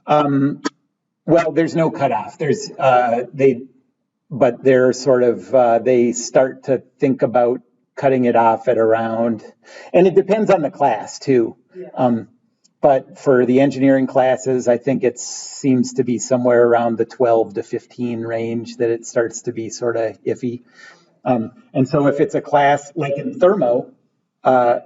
Well, there's no cutoff. There's but they're sort of they start to think about cutting it off at around, and it depends on the class too. Yeah. But for the engineering classes, I think it seems to be somewhere around the 12 to 15 range that it starts to be sort of iffy. And so if it's a class like in thermo, we're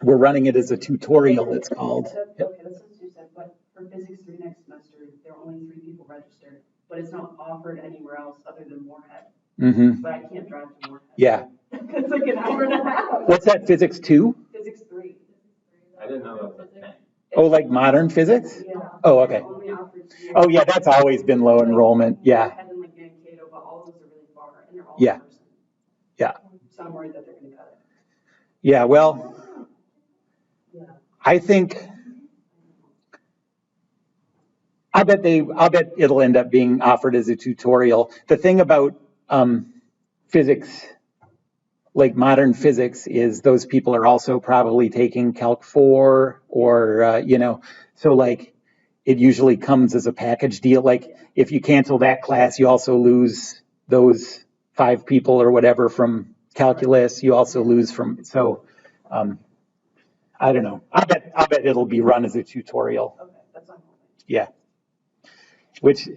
running it as a tutorial, it's called. Okay, that's what you said, but for Physics 3 next semester, there are only 3 people registered, but it's not offered anywhere else other than Moorhead. Mm-hmm. But I can't drive to Moorhead. Yeah. It's like an hour and a half. What's that, Physics 2? Physics 3. I didn't know that was a thing. Oh, like modern physics? Yeah. Oh, okay. Only offered to you. Oh, yeah, that's always been low enrollment. Yeah. Moorhead and like Mankato, but all of those are really far, and they're all Yeah. in person. Yeah. So I'm worried that they're gonna cut it. Yeah, well, Yeah. I think, I'll bet it'll end up being offered as a tutorial. The thing about physics, like modern physics, is those people are also probably taking Calc 4 or, so like it usually comes as a package deal. Like if you cancel that class, you also lose those 5 people or whatever from calculus. You also lose from, so I don't know. I'll bet it'll be run as a tutorial. Okay, that's on. Yeah.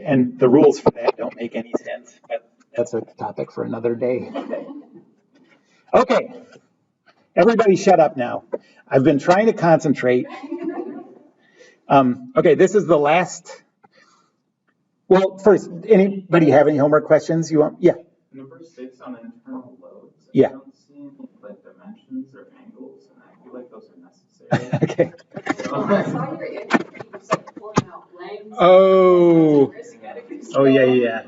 And the rules for that don't make any sense, but that's a topic for another day. Okay, everybody shut up now. I've been trying to concentrate. Okay, this is the last. Well, first, anybody have any homework questions you want? Yeah. Number 6 on internal loads. Yeah. I don't see any like dimensions or angles, and I feel like those are necessary. Okay. I saw your entry, you was like pulling out lengths. Oh. Oh, yeah.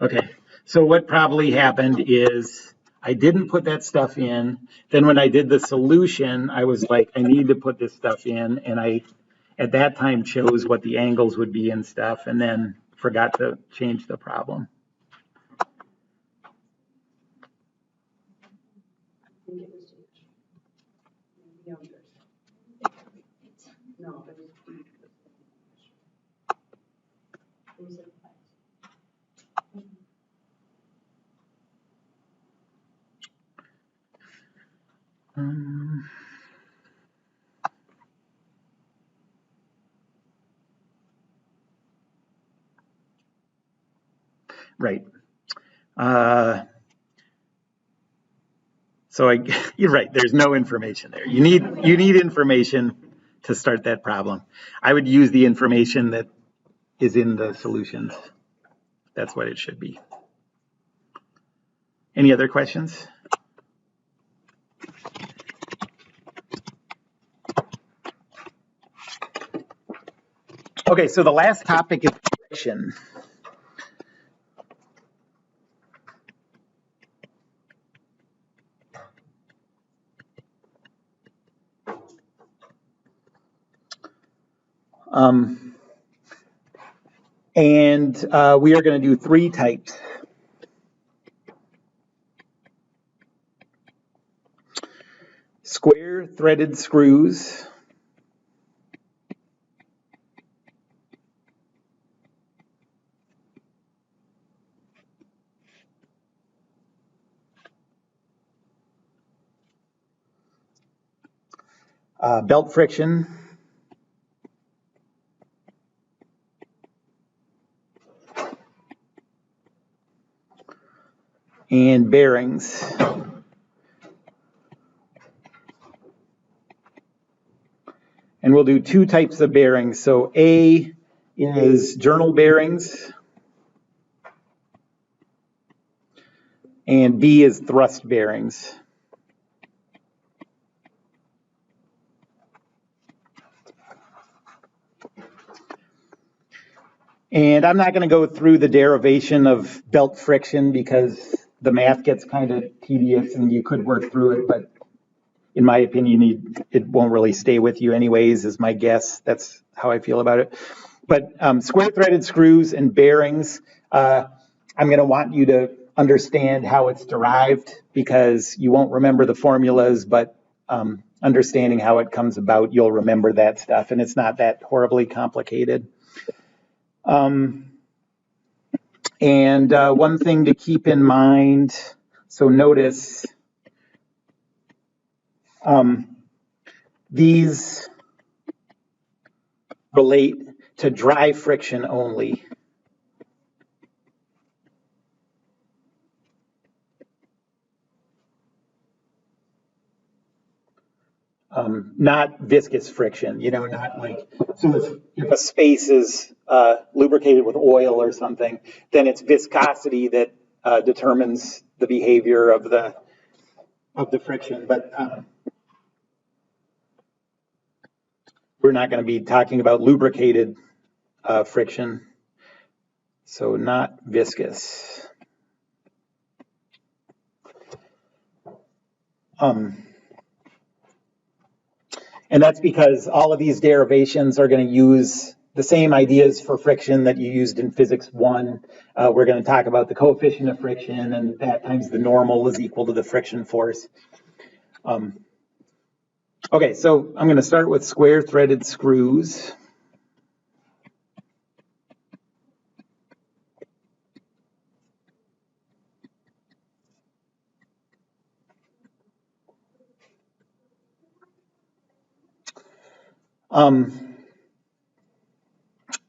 Okay, so what probably happened is I didn't put that stuff in. Then when I did the solution, I was like, I need to put this stuff in. And I, at that time, chose what the angles would be and stuff, and then forgot to change the problem. No, it was. Right. So you're right. There's no information there. You need information to start that problem. I would use the information that is in the solutions. That's what it should be. Any other questions? Okay, so the last topic is friction. And we are going to do 3 types. Square threaded screws, belt friction, and bearings. And we'll do 2 types of bearings. So A is journal bearings, and B is thrust bearings. And I'm not going to go through the derivation of belt friction because the math gets kind of tedious and you could work through it, but in my opinion, it won't really stay with you anyways, is my guess. That's how I feel about it. But square threaded screws and bearings, I'm going to want you to understand how it's derived because you won't remember the formulas, but understanding how it comes about, you'll remember that stuff, and it's not that horribly complicated. And one thing to keep in mind, so notice these relate to dry friction only. Not viscous friction, not like, so if a space is lubricated with oil or something, then it's viscosity that determines the behavior of the friction. But we're not going to be talking about lubricated friction, so not viscous. And that's because all of these derivations are going to use the same ideas for friction that you used in physics 1. We're going to talk about the coefficient of friction, and that times the normal is equal to the friction force. Okay, so I'm going to start with square threaded screws.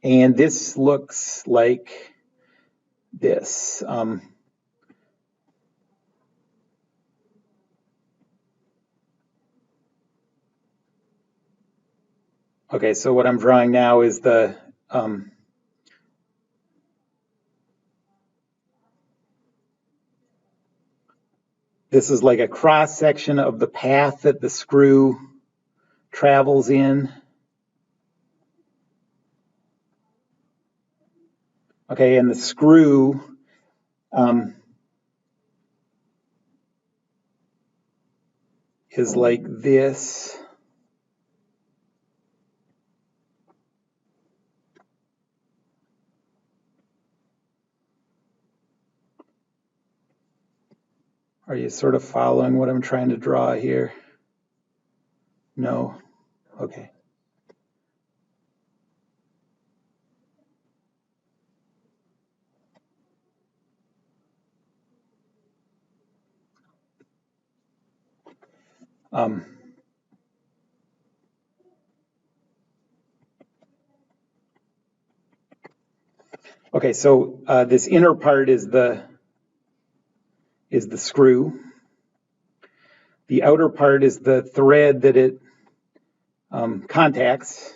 And this looks like this. Okay, so what I'm drawing now is the this is like a cross section of the path that the screw travels in. Okay, and the screw is like this. Are you sort of following what I'm trying to draw here? No? Okay. Okay, so this inner part is the screw. The outer part is the thread that it contacts.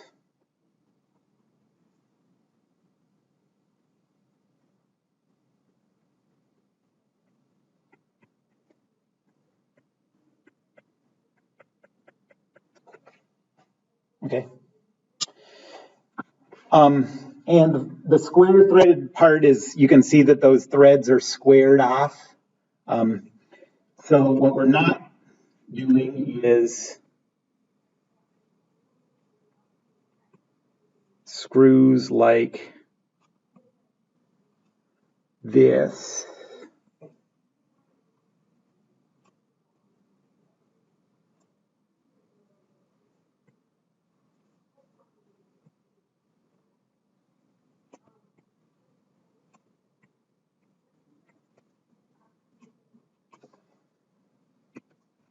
Okay. And the square threaded part is, you can see that those threads are squared off. So what we're not doing is screws like this.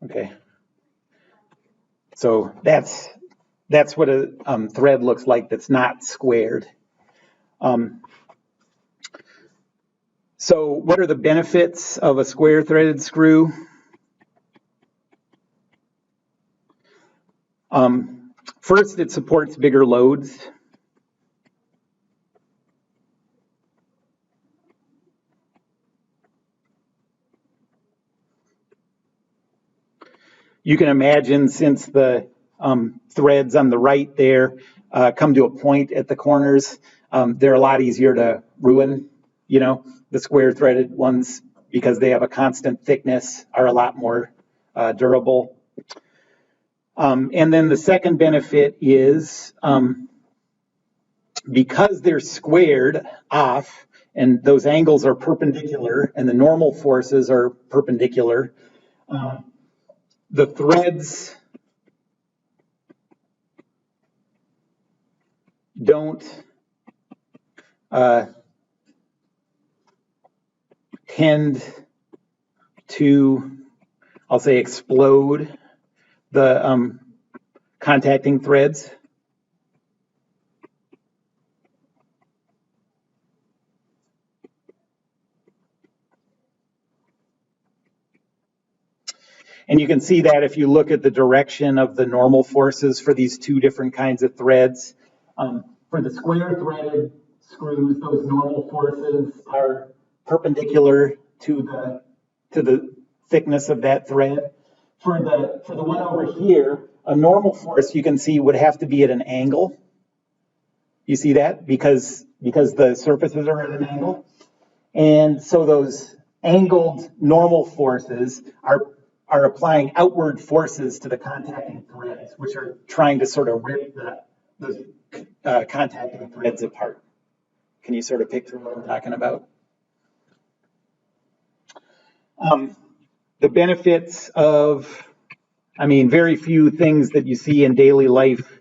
Okay. So that's what a thread looks like that's not squared. So what are the benefits of a square threaded screw? First, it supports bigger loads. You can imagine, since the threads on the right there come to a point at the corners, they're a lot easier to ruin. The square threaded ones, because they have a constant thickness, are a lot more durable. And then the second benefit is because they're squared off and those angles are perpendicular and the normal forces are perpendicular, the threads don't tend to, I'll say, explode the contacting threads. And you can see that if you look at the direction of the normal forces for these two different kinds of threads. For the square threaded screws, those normal forces are perpendicular to the thickness of that thread. For the one over here, a normal force you can see would have to be at an angle. You see that? Because the surfaces are at an angle. And so those angled normal forces are applying outward forces to the contacting threads, which are trying to sort of rip the contacting threads apart. Can you sort of picture what I'm talking about? The benefits of, very few things that you see in daily life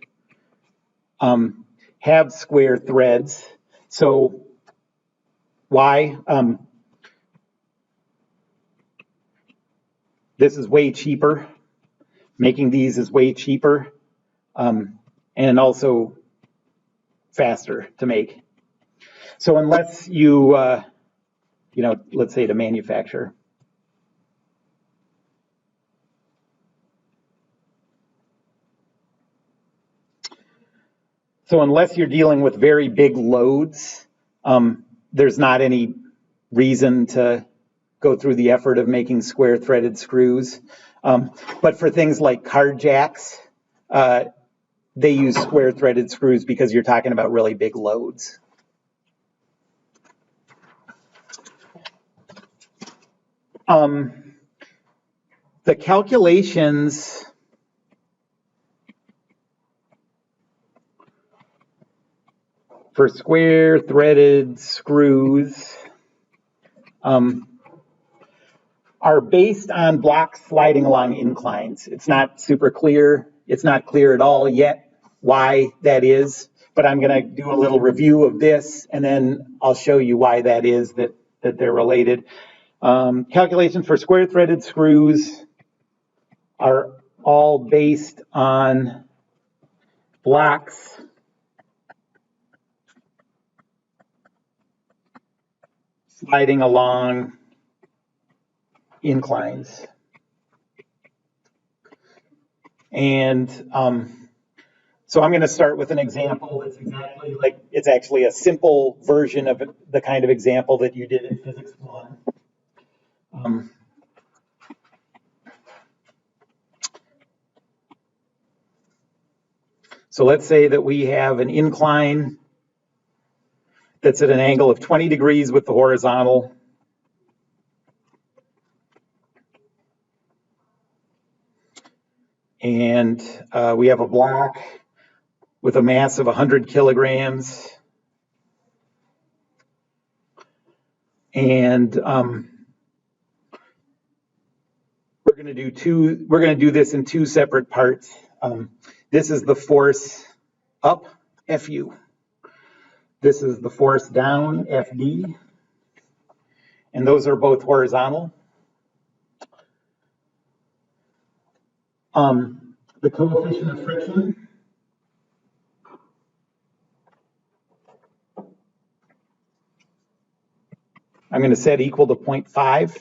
have square threads. So why? This is way cheaper. Making these is way cheaper, and also faster to make. So unless you, let's say to manufacture. So unless you're dealing with very big loads, there's not any reason to go through the effort of making square threaded screws. But for things like car jacks, they use square threaded screws because you're talking about really big loads. The calculations for square threaded screws are based on blocks sliding along inclines. It's not super clear. It's not clear at all yet why that is, but I'm going to do a little review of this, and then I'll show you why that is that they're related. Calculations for square threaded screws are all based on blocks sliding along inclines. And so I'm going to start with an example that's exactly like, it's actually a simple version of the kind of example that you did in Physics 1. So let's say that we have an incline that's at an angle of 20 degrees with the horizontal. And we have a block with a mass of 100 kilograms. And we're going to do this in two separate parts. This is the force up, Fu. This is the force down, Fd. And those are both horizontal. The coefficient of friction I'm going to set equal to 0.5.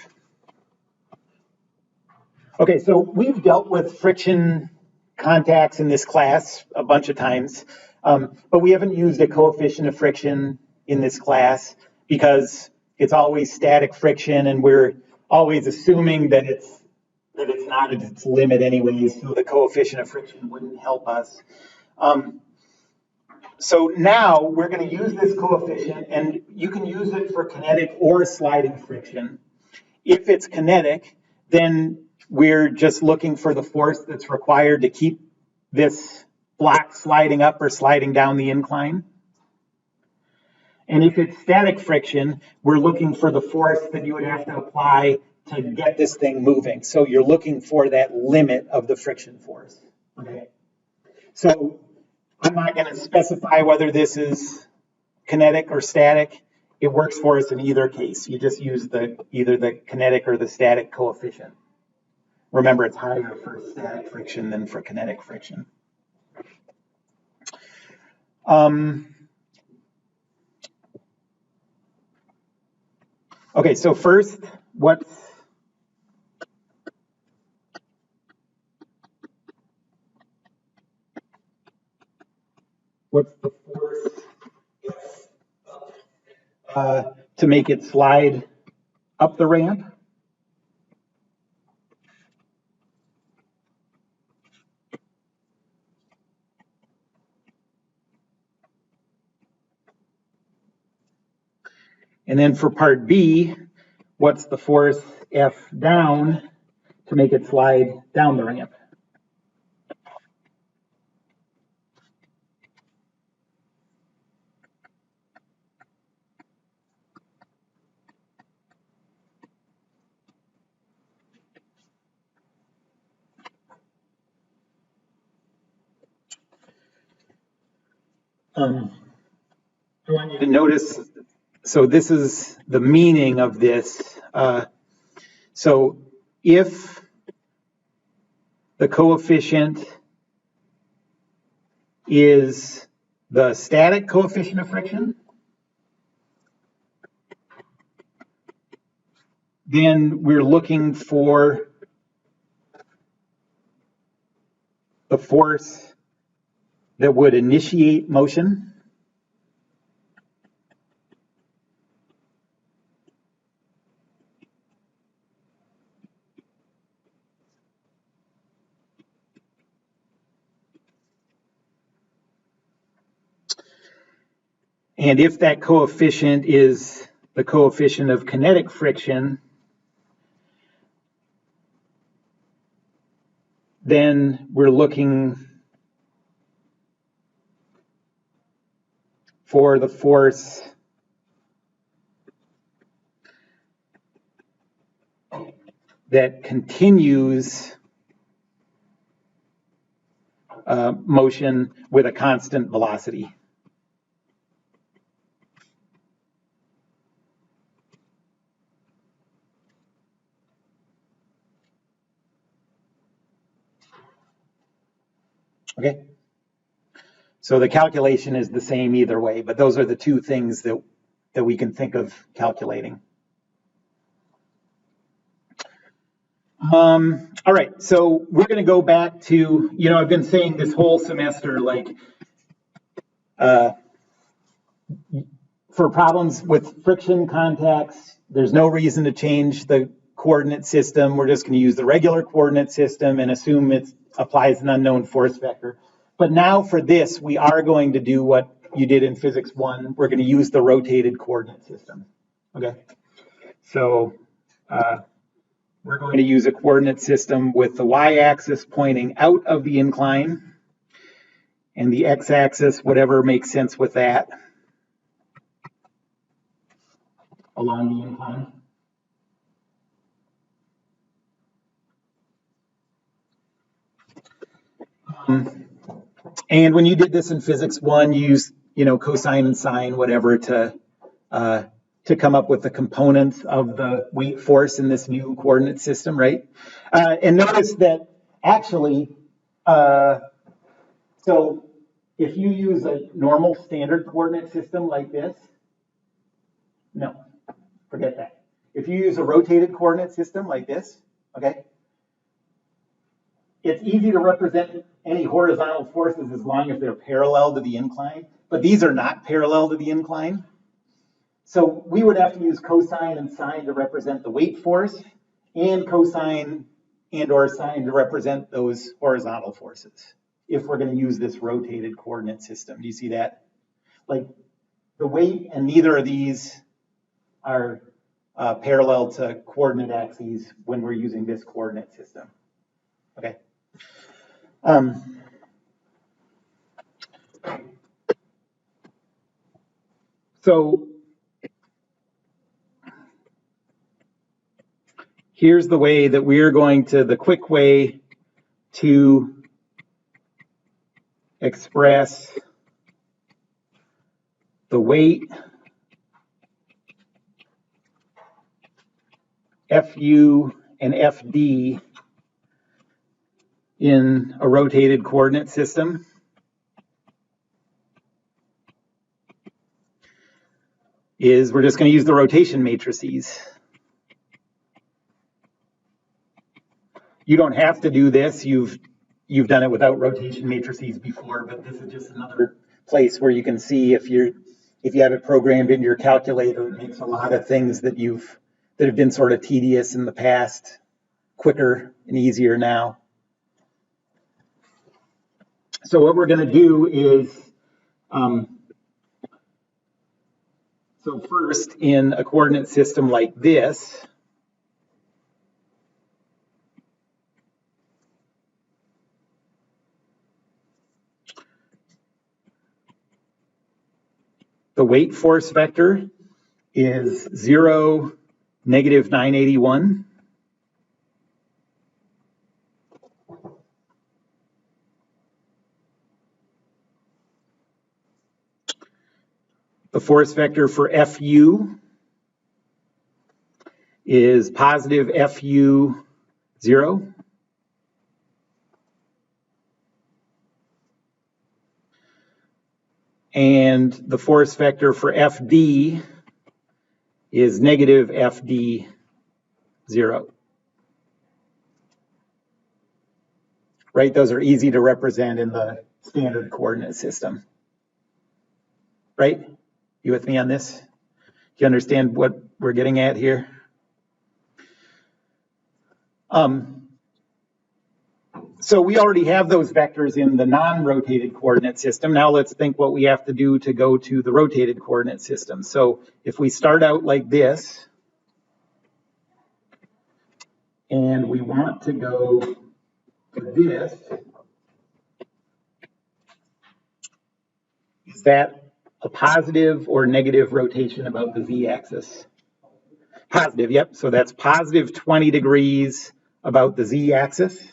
Okay, so we've dealt with friction contacts in this class a bunch of times, but we haven't used a coefficient of friction in this class because it's always static friction, and we're always assuming that it's not at its limit anyways, so the coefficient of friction wouldn't help us. So now we're going to use this coefficient, and you can use it for kinetic or sliding friction. If it's kinetic, then we're just looking for the force that's required to keep this block sliding up or sliding down the incline. And if it's static friction, we're looking for the force that you would have to apply to get this thing moving. So you're looking for that limit of the friction force. Okay. So I'm not going to specify whether this is kinetic or static. It works for us in either case. You just use either the kinetic or the static coefficient. Remember, it's higher for static friction than for kinetic friction. Okay, so first, what's the force to make it slide up the ramp? And then for part B, what's the force F down to make it slide down the ramp? I want you to notice, so this is the meaning of this. So if the coefficient is the static coefficient of friction, then we're looking for the force that would initiate motion. And if that coefficient is the coefficient of kinetic friction, then we're looking for the force that continues motion with a constant velocity. Okay. So the calculation is the same either way, but those are the two things that we can think of calculating. All right, so we're going to go back to, I've been saying this whole semester, like, for problems with friction contacts, there's no reason to change the coordinate system. We're just going to use the regular coordinate system and assume it applies an unknown force vector. But now for this, we are going to do what you did in Physics 1. We're going to use the rotated coordinate system. Okay, so we're going to use a coordinate system with the y-axis pointing out of the incline and the x-axis, whatever makes sense with that, along the incline. And when you did this in Physics 1, you used, cosine and sine, whatever, to come up with the components of the weight force in this new coordinate system, right? And notice that actually, so if you use a normal standard coordinate system like this, no, forget that. If you use a rotated coordinate system like this, okay, it's easy to represent any horizontal forces as long as they're parallel to the incline, but these are not parallel to the incline. So we would have to use cosine and sine to represent the weight force, and cosine and or sine to represent those horizontal forces, if we're going to use this rotated coordinate system. Do you see that? Like the weight and neither of these are parallel to coordinate axes when we're using this coordinate system. Okay. So here's the way that we're going to, the quick way to express the weight FU and FD in a rotated coordinate system is we're just going to use the rotation matrices. You don't have to do this. You've done it without rotation matrices before, but this is just another place where you can see if you have it programmed into your calculator, it makes a lot of things that have been sort of tedious in the past quicker and easier now. So what we're going to do is, so first in a coordinate system like this, the weight force vector is 0, negative 981. The force vector for FU is positive FU 0. And the force vector for FD is negative FD 0. Right? Those are easy to represent in the standard coordinate system. Right? You with me on this? Do you understand what we're getting at here? So we already have those vectors in the non-rotated coordinate system. Now let's think what we have to do to go to the rotated coordinate system. So if we start out like this, and we want to go to this, is that a positive or negative rotation about the z-axis? Positive, yep. So that's positive 20 degrees about the z-axis.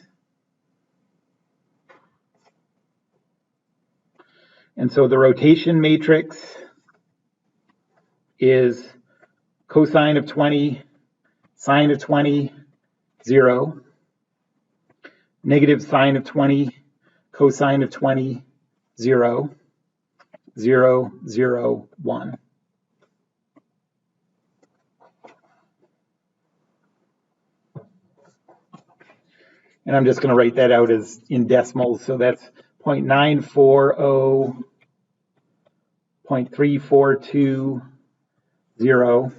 And so the rotation matrix is cosine of 20, sine of 20, 0, negative sine of 20, cosine of 20, 0, 0, 0, 1. And I'm just going to write that out as in decimals. So that's 0.940, 0.3420,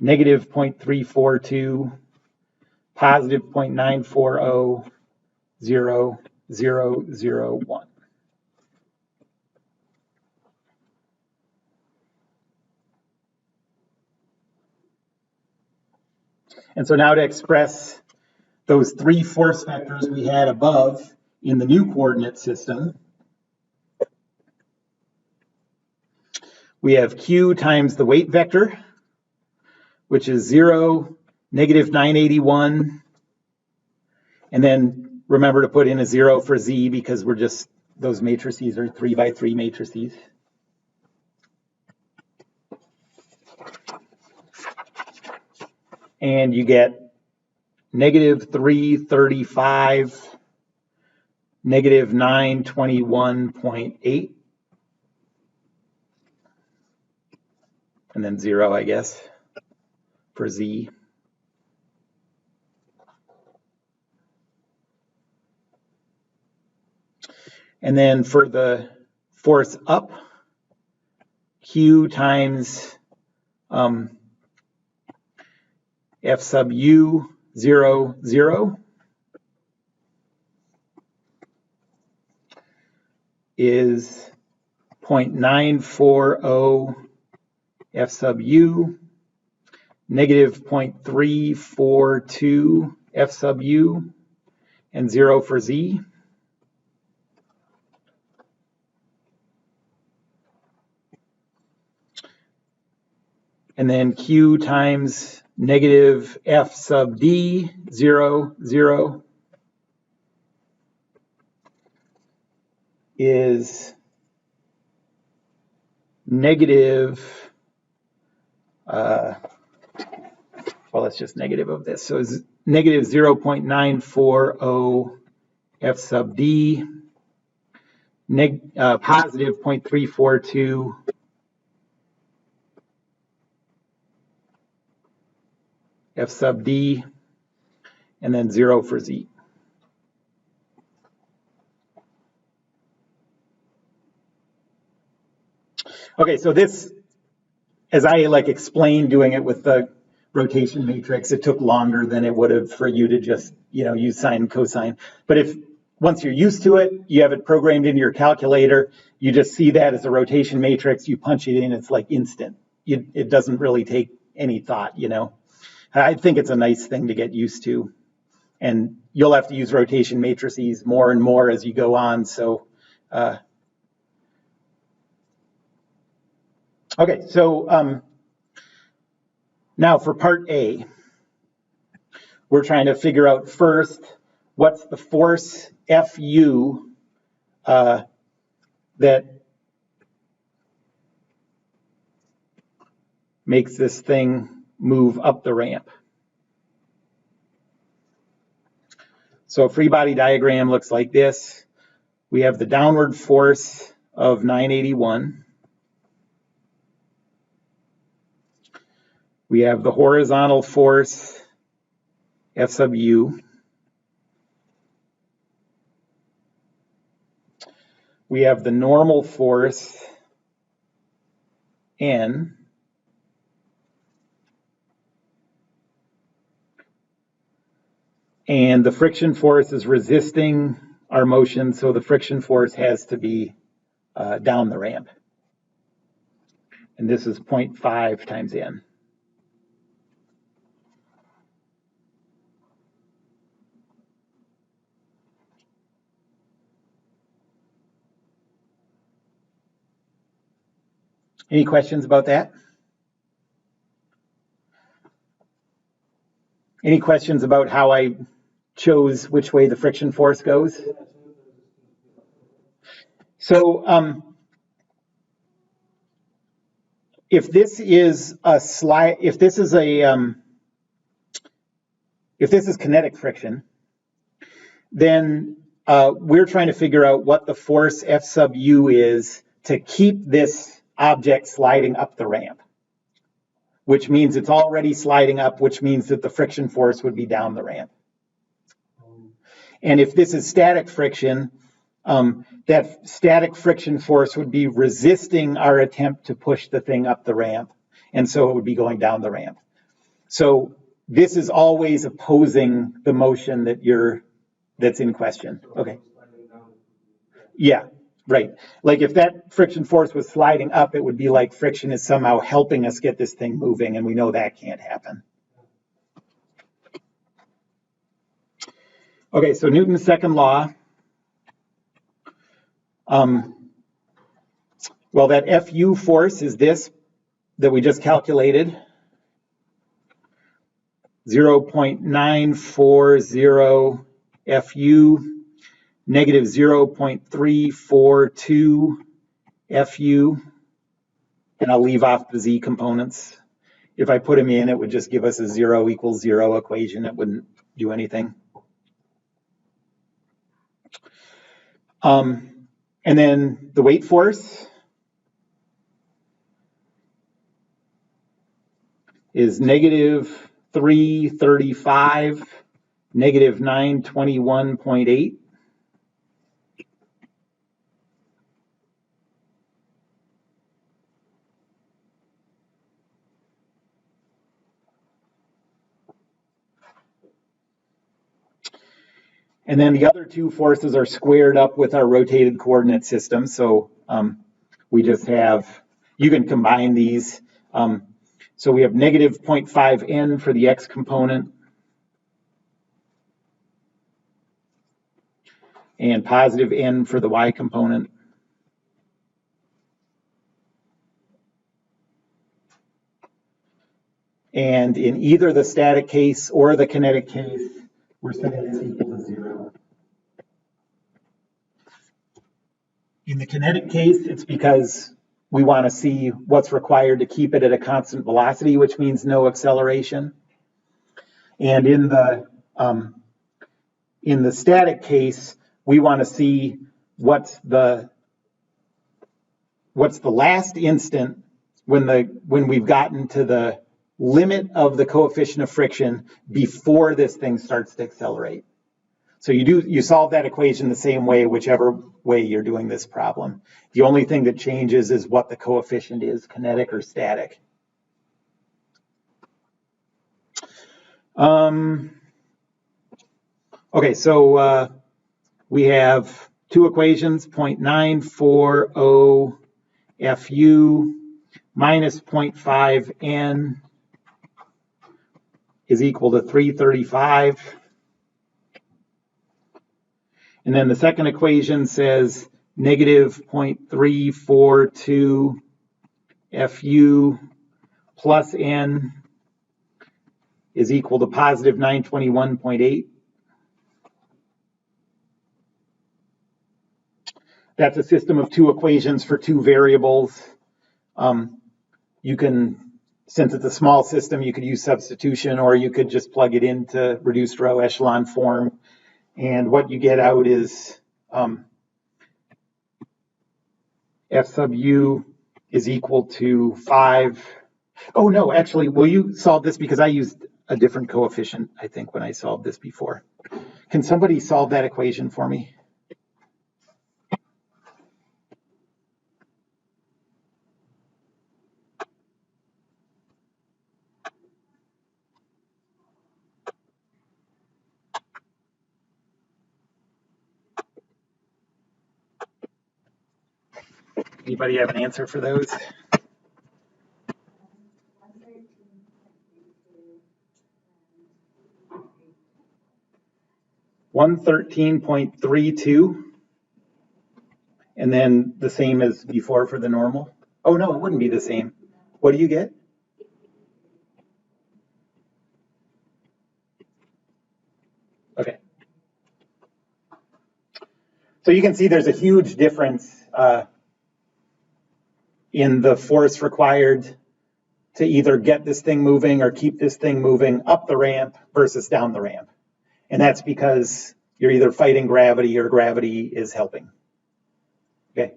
negative 0.342, positive 0.940, 0, 0, 0, 1. And so now to express those three force vectors we had above in the new coordinate system, we have Q times the weight vector, which is 0, negative 981, and then remember to put in a 0 for Z because we're just, those matrices are 3 by 3 matrices. And you get negative 335, negative 921.8, and then 0, I guess, for Z. And then for the force up, Q times F sub U 0, 0 is 0.940 F sub U, negative 0.342 F sub U, and 0 for Z. And then Q times negative F sub D, 0, 0, is negative, well, it's just negative of this. So it's negative 0.940 F sub D, positive 0.342 F sub D, and then 0 for Z. Okay, so this, as I explained doing it with the rotation matrix, it took longer than it would have for you to just, use sine and cosine. But once you're used to it, you have it programmed into your calculator, you just see that as a rotation matrix, you punch it in, it's like instant. It doesn't really take any thought, I think it's a nice thing to get used to. And you'll have to use rotation matrices more and more as you go on. So, okay, so now for part A, we're trying to figure out first, what's the force Fu that makes this thing move up the ramp. So a free body diagram looks like this. We have the downward force of 981. We have the horizontal force F sub U. We have the normal force N. And the friction force is resisting our motion, so the friction force has to be down the ramp. And this is 0.5 times N. Any questions about that? Any questions about how I chose which way the friction force goes? So if this is a slide, if this is kinetic friction, then we're trying to figure out what the force F sub U is to keep this object sliding up the ramp, which means it's already sliding up, which means that the friction force would be down the ramp. And if this is static friction, that static friction force would be resisting our attempt to push the thing up the ramp, and so it would be going down the ramp. So this is always opposing the motion that's in question. Okay. Yeah, right. Like if that friction force was sliding up, it would be like friction is somehow helping us get this thing moving, and we know that can't happen. Okay, so Newton's second law. Well, that Fu force is this that we just calculated. 0.940 Fu, negative 0.342 Fu, and I'll leave off the Z components. If I put them in, it would just give us a 0 equals 0 equation. It wouldn't do anything. And then the weight force is negative 335, negative 921.8. And then the other two forces are squared up with our rotated coordinate system. So we just have, you can combine these. So we have negative 0.5 N for the X component and positive N for the Y component. And in either the static case or the kinetic case, we're setting this equal to 0. In the kinetic case, it's because we want to see what's required to keep it at a constant velocity, which means no acceleration. And in the static case, we want to see what's the last instant when we've gotten to the limit of the coefficient of friction before this thing starts to accelerate. So you solve that equation the same way, whichever way you're doing this problem. The only thing that changes is what the coefficient is, kinetic or static. Okay, so we have two equations, 0.940 FU minus 0.5 N is equal to 335. And then the second equation says negative 0.342 FU plus N is equal to positive 921.8. That's a system of two equations for two variables. You can, since it's a small system, you could use substitution, or you could just plug it into reduced row echelon form. And what you get out is F sub U is equal to 5. Oh, no, actually, will you solve this? Because I used a different coefficient, I think, when I solved this before. Can somebody solve that equation for me? Anybody have an answer for those? 113.32, and then the same as before for the normal. Oh no, it wouldn't be the same. What do you get? Okay. So you can see there's a huge difference in the force required to either get this thing moving or keep this thing moving up the ramp versus down the ramp. And that's because you're either fighting gravity or gravity is helping. Okay.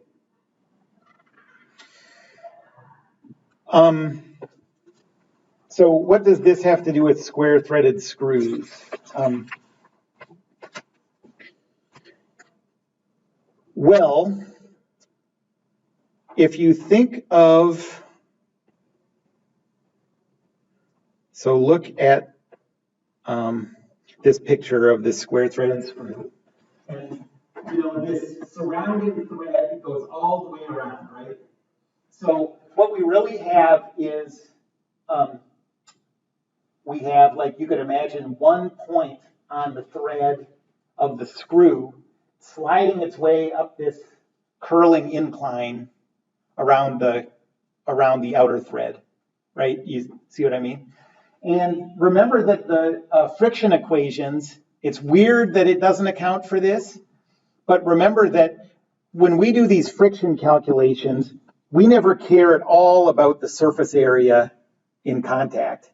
So what does this have to do with square threaded screws? Well, if you think of, so look at this picture of this square threaded screw. And this surrounding thread goes all the way around, right? So what we really have is, we have, like you could imagine, one point on the thread of the screw sliding its way up this curling incline around the outer thread, right? You see what I mean? And remember that the friction equations, it's weird that it doesn't account for this, but remember that when we do these friction calculations, we never care at all about the surface area in contact.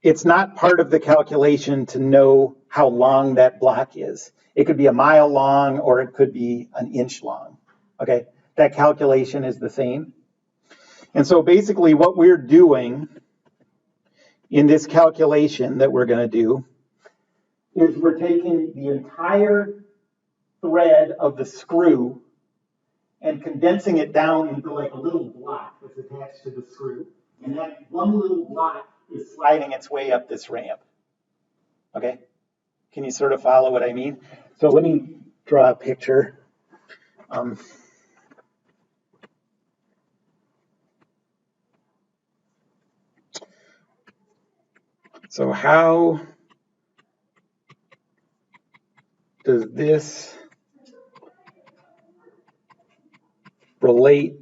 It's not part of the calculation to know how long that block is. It could be a mile long or it could be an inch long. Okay, that calculation is the same. And so basically what we're doing in this calculation that we're going to do is we're taking the entire thread of the screw and condensing it down into like a little block that's attached to the screw. And that one little block is sliding its way up this ramp. Okay? Can you sort of follow what I mean? So let me draw a picture. So how does this relate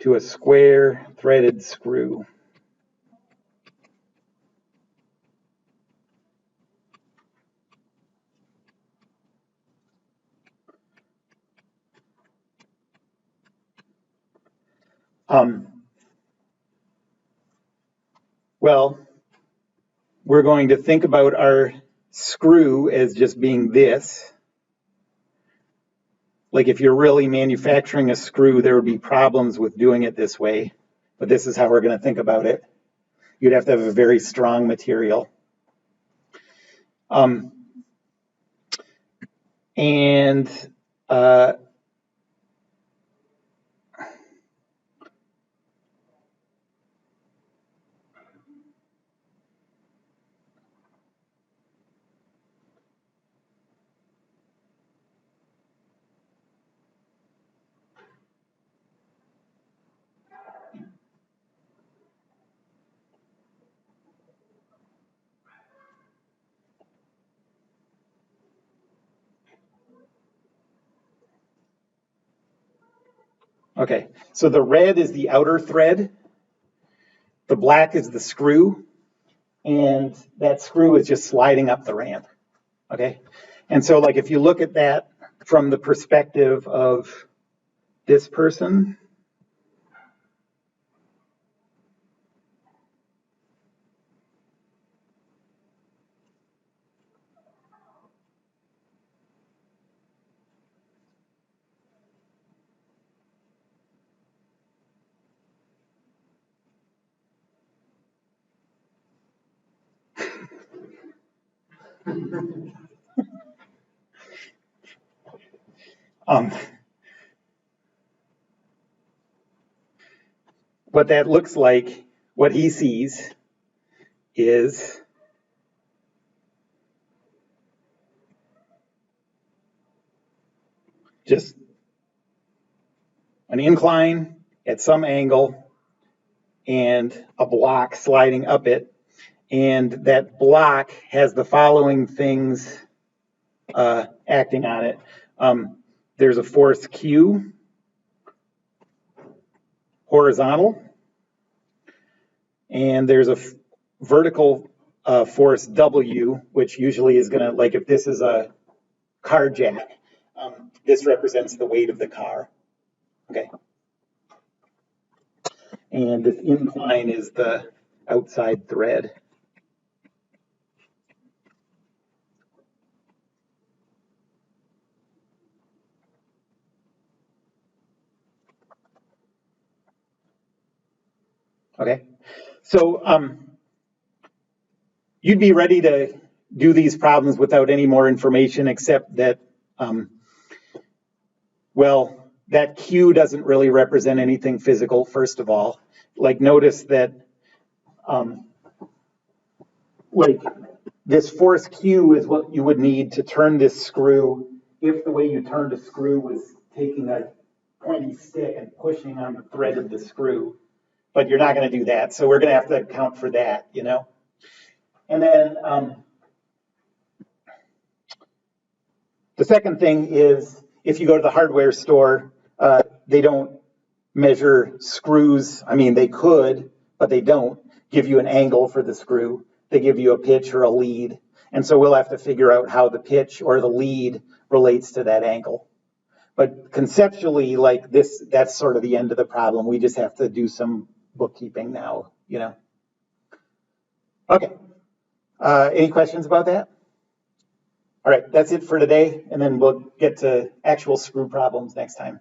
to a square threaded screw? Well, we're going to think about our screw as just being this. Like if you're really manufacturing a screw, there would be problems with doing it this way. But this is how we're going to think about it. You'd have to have a very strong material. Okay, so the red is the outer thread, the black is the screw, and that screw is just sliding up the ramp. Okay, and so like if you look at that from the perspective of this person, what that looks like, what he sees is just an incline at some angle and a block sliding up it. And that block has the following things acting on it. There's a force Q, horizontal, and there's a vertical force W, which usually is going to, like if this is a car jack, this represents the weight of the car. Okay. And this incline is the outside thread. Okay. So you'd be ready to do these problems without any more information except that, well, that Q doesn't really represent anything physical, first of all. Like notice that like this force Q is what you would need to turn this screw if the way you turned a screw was taking a pointy stick and pushing on the thread of the screw. But you're not going to do that. So we're going to have to account for that, you know? And then the second thing is if you go to the hardware store, they don't measure screws. I mean, they could, but they don't give you an angle for the screw. They give you a pitch or a lead. And so we'll have to figure out how the pitch or the lead relates to that angle. But conceptually, like this, that's sort of the end of the problem. We just have to do some bookkeeping now, you know. Okay. Any questions about that? All right, that's it for today, and then we'll get to actual screw problems next time.